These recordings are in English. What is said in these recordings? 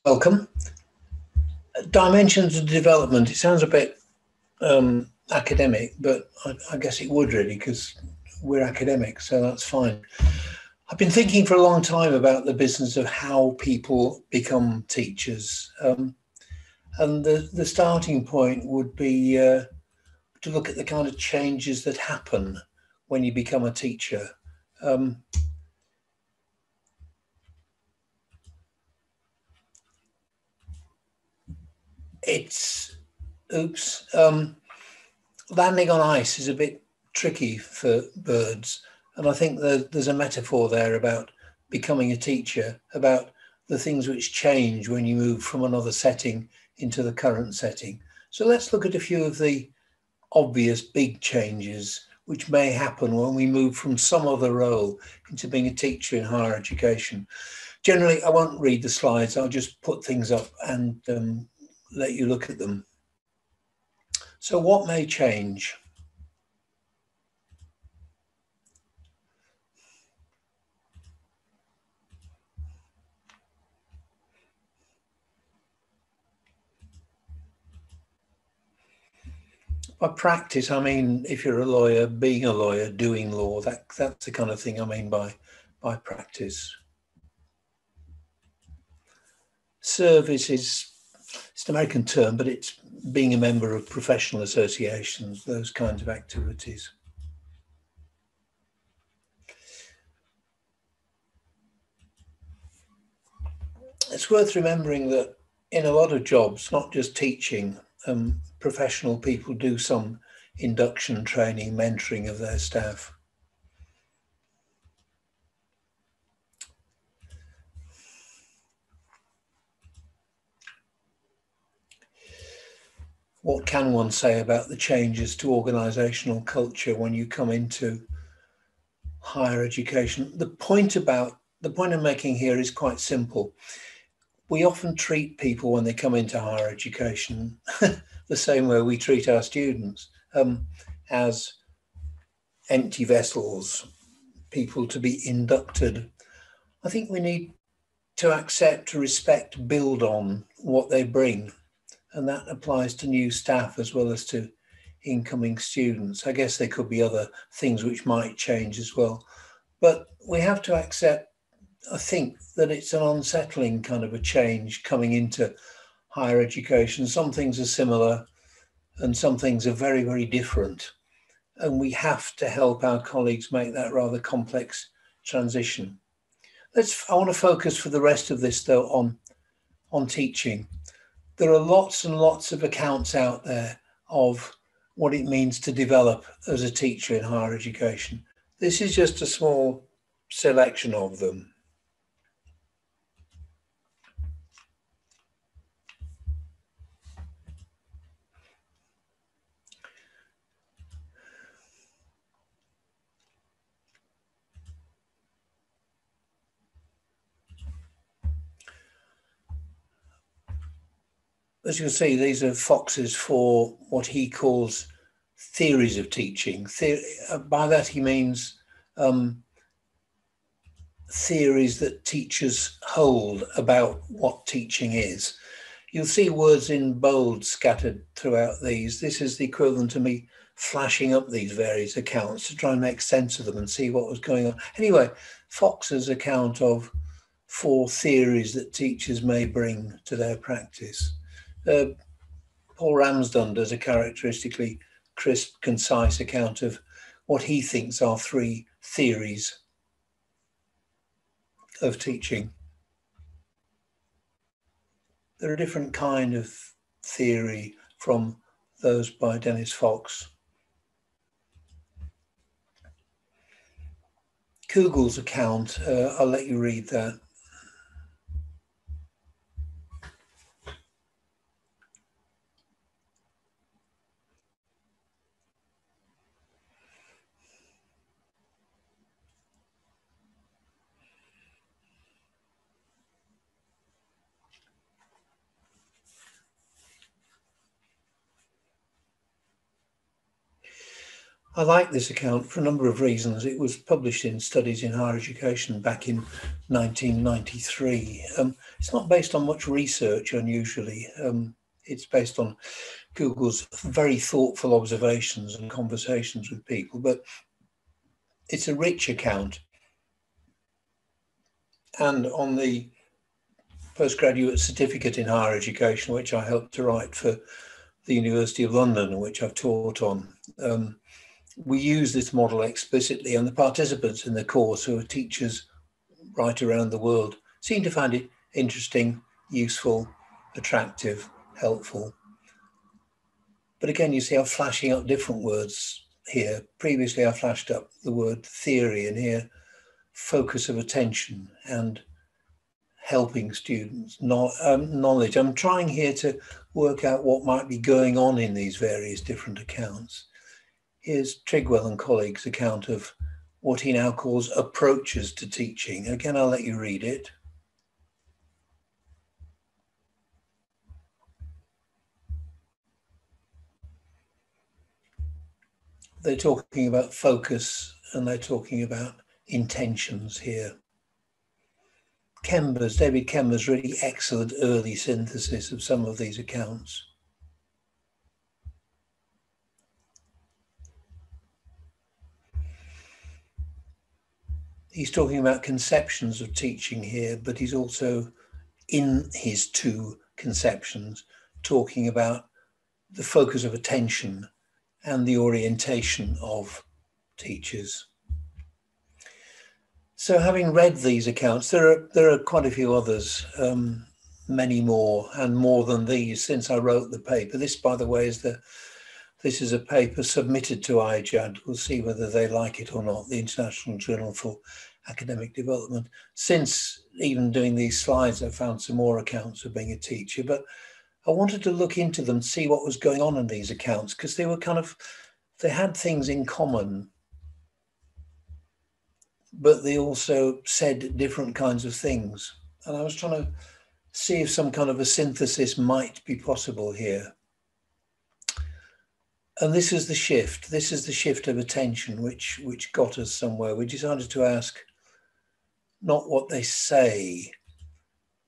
Welcome. Dimensions of development. It sounds a bit academic, but I guess it would really, because we're academics, so that's fine. I've been thinking for a long time about the business of how people become teachers. And the starting point would be to look at the kind of changes that happen when you become a teacher. Landing on ice is a bit tricky for birds. And I think there's a metaphor there about becoming a teacher, about the things which change when you move from another setting into the current setting. So let's look at a few of the obvious big changes which may happen when we move from some other role into being a teacher in higher education. Generally, I won't read the slides. I'll just put things up and let you look at them. So what may change? By practice, I mean, if you're a lawyer, being a lawyer, doing law, that's the kind of thing I mean by practice. Service is, it's an American term, but it's being a member of professional associations, those kinds of activities. It's worth remembering that in a lot of jobs, not just teaching, professional people do some induction training, mentoring of their staff. What can one say about the changes to organisational culture when you come into higher education? The point I'm making here is quite simple. We often treat people when they come into higher education the same way we treat our students, as empty vessels, people to be inducted. I think we need to accept, respect, build on what they bring. And that applies to new staff as well as to incoming students. I guess there could be other things which might change as well. But we have to accept, I think, that it's an unsettling kind of a change coming into higher education. Some things are similar and some things are very, very different. And we have to help our colleagues make that rather complex transition. I want to focus for the rest of this, though, on teaching. There are lots and lots of accounts out there of what it means to develop as a teacher in higher education. This is just a small selection of them. As you'll see, these are foxes for what he calls theories of teaching. By that he means theories that teachers hold about what teaching is. You'll see words in bold scattered throughout these. This is the equivalent to me flashing up these various accounts to try and make sense of them and see what was going on. Anyway, Fox's account of 4 theories that teachers may bring to their practice. Paul Ramsden does a characteristically crisp, concise account of what he thinks are 3 theories of teaching. They're a different kind of theory from those by Dennis Fox. Kugel's account, I'll let you read that. I like this account for a number of reasons. It was published in Studies in Higher Education back in 1993. It's not based on much research, unusually. It's based on Google's very thoughtful observations and conversations with people, but it's a rich account. And on the postgraduate certificate in higher education, which I helped to write for the University of London, and which I've taught on, we use this model explicitly, and the participants in the course, who are teachers right around the world, seem to find it interesting, useful, attractive, helpful. But again, you see I'm flashing up different words here. Previously, I flashed up the word theory, and here focus of attention and helping students, knowledge. I'm trying here to work out what might be going on in these various different accounts. Here's Trigwell and colleagues' account of what he now calls approaches to teaching. Again, I'll let you read it. They're talking about focus and they're talking about intentions here. David Kember's really excellent early synthesis of some of these accounts. He's talking about conceptions of teaching here, but he's also, in his two conceptions, talking about the focus of attention and the orientation of teachers. So having read these accounts, there are quite a few others, many more, and more than these since I wrote the paper. This, by the way, this is a paper submitted to IJAD. We'll see whether they like it or not, the International Journal for Academic Development. Since even doing these slides, I found some more accounts of being a teacher, but I wanted to look into them, see what was going on in these accounts, because they were they had things in common, but they also said different kinds of things. And I was trying to see if some kind of a synthesis might be possible here. And this is the shift. This is the shift of attention, which got us somewhere. We decided to ask not what they say,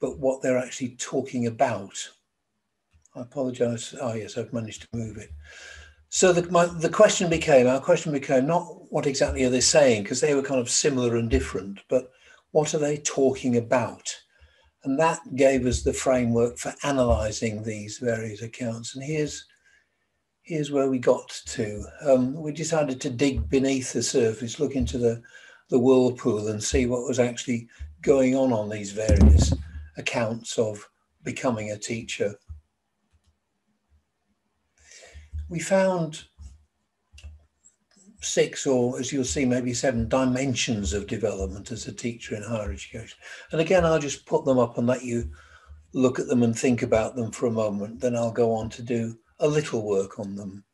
but what they're actually talking about. I apologize. Oh, yes, I've managed to move it. So our question became not what exactly are they saying, because they were kind of similar and different, but what are they talking about? And that gave us the framework for analysing these various accounts. And here's where we got to. We decided to dig beneath the surface, look into the whirlpool and see what was actually going on these various accounts of becoming a teacher. We found 6, or as you'll see, maybe 7 dimensions of development as a teacher in higher education. And again, I'll just put them up and let you look at them and think about them for a moment. Then I'll go on to do a little work on them.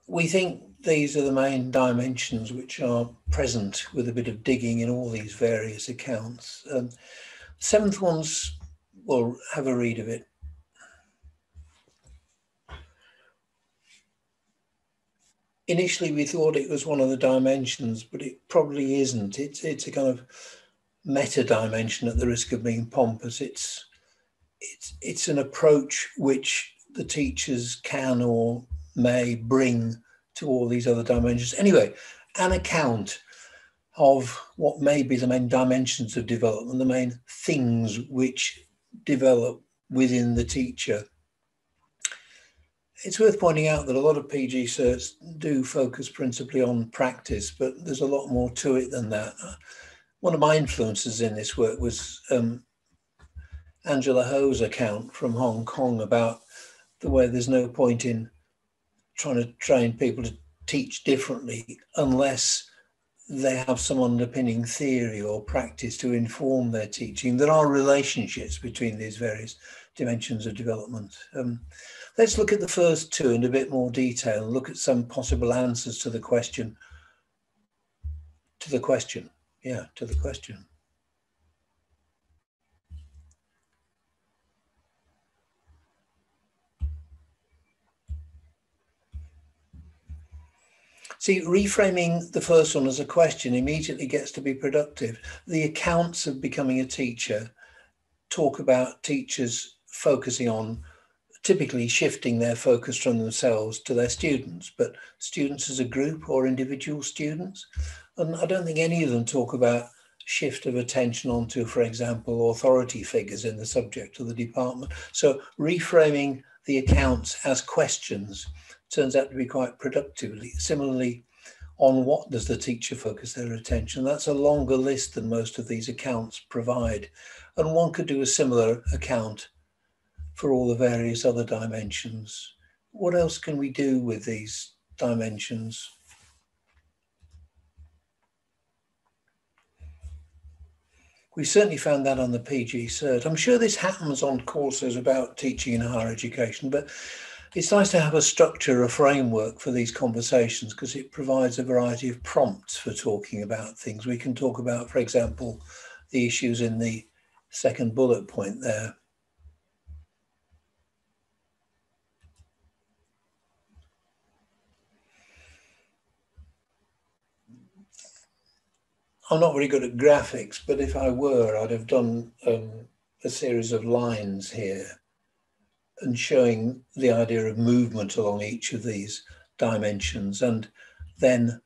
We think these are the main dimensions which are present with a bit of digging in all these various accounts. 7th one's, we'll have a read of it. Initially, we thought it was one of the dimensions, but it probably isn't. It's a kind of meta dimension, at the risk of being pompous. It's an approach which the teachers can or may bring to all these other dimensions. Anyway, an account of what may be the main dimensions of development, the main things which develop within the teacher. It's worth pointing out that a lot of PG certs do focus principally on practice, but there's a lot more to it than that. One of my influences in this work was Angela Ho's account from Hong Kong about the way there's no point in trying to train people to teach differently unless they have some underpinning theory or practice to inform their teaching. There are relationships between these various dimensions of development. Let's look at the first two in a bit more detail and look at some possible answers to the question. See, reframing the first one as a question immediately gets to be productive. The accounts of becoming a teacher talk about teachers focusing on typically shifting their focus from themselves to their students, but students as a group or individual students. And I don't think any of them talk about shift of attention onto, for example, authority figures in the subject of the department. So reframing the accounts as questions turns out to be quite productive. Similarly, on what does the teacher focus their attention? That's a longer list than most of these accounts provide. And one could do a similar account for all the various other dimensions. What else can we do with these dimensions? We certainly found that on the PG Cert. I'm sure this happens on courses about teaching in higher education, but it's nice to have a structure, a framework for these conversations because it provides a variety of prompts for talking about things. We can talk about, for example, the issues in the second bullet point there. I'm not very good at graphics, but if I were, I'd have done a series of lines here and showing the idea of movement along each of these dimensions. And then,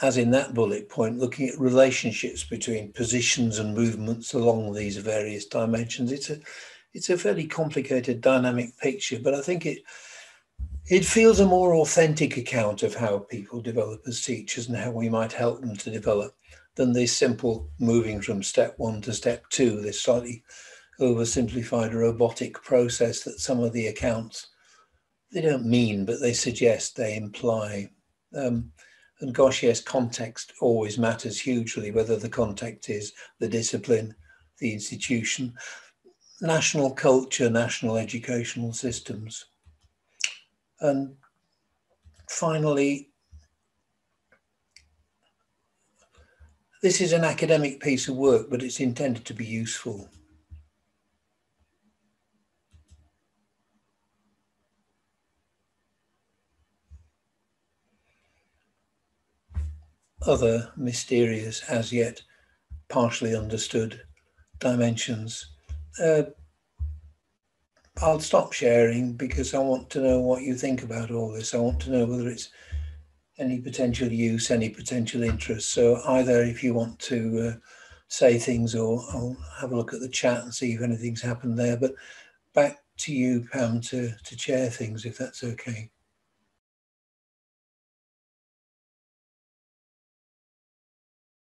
as in that bullet point, looking at relationships between positions and movements along these various dimensions. It's a fairly complicated dynamic picture, but I think it feels a more authentic account of how people develop as teachers and how we might help them to develop than this simple moving from step one to step two, this slightly oversimplified robotic process that some of the accounts, they don't mean, but they suggest, they imply. And gosh, yes, context always matters hugely, whether the context is the discipline, the institution, national culture, national educational systems. And finally, this is an academic piece of work, but it's intended to be useful. Other mysterious, as yet partially understood dimensions. I'll stop sharing because I want to know what you think about all this. I want to know whether it's any potential use, any potential interest. So either if you want to say things, or I'll have a look at the chat and see if anything's happened there. But back to you, Pam, to chair things, if that's okay.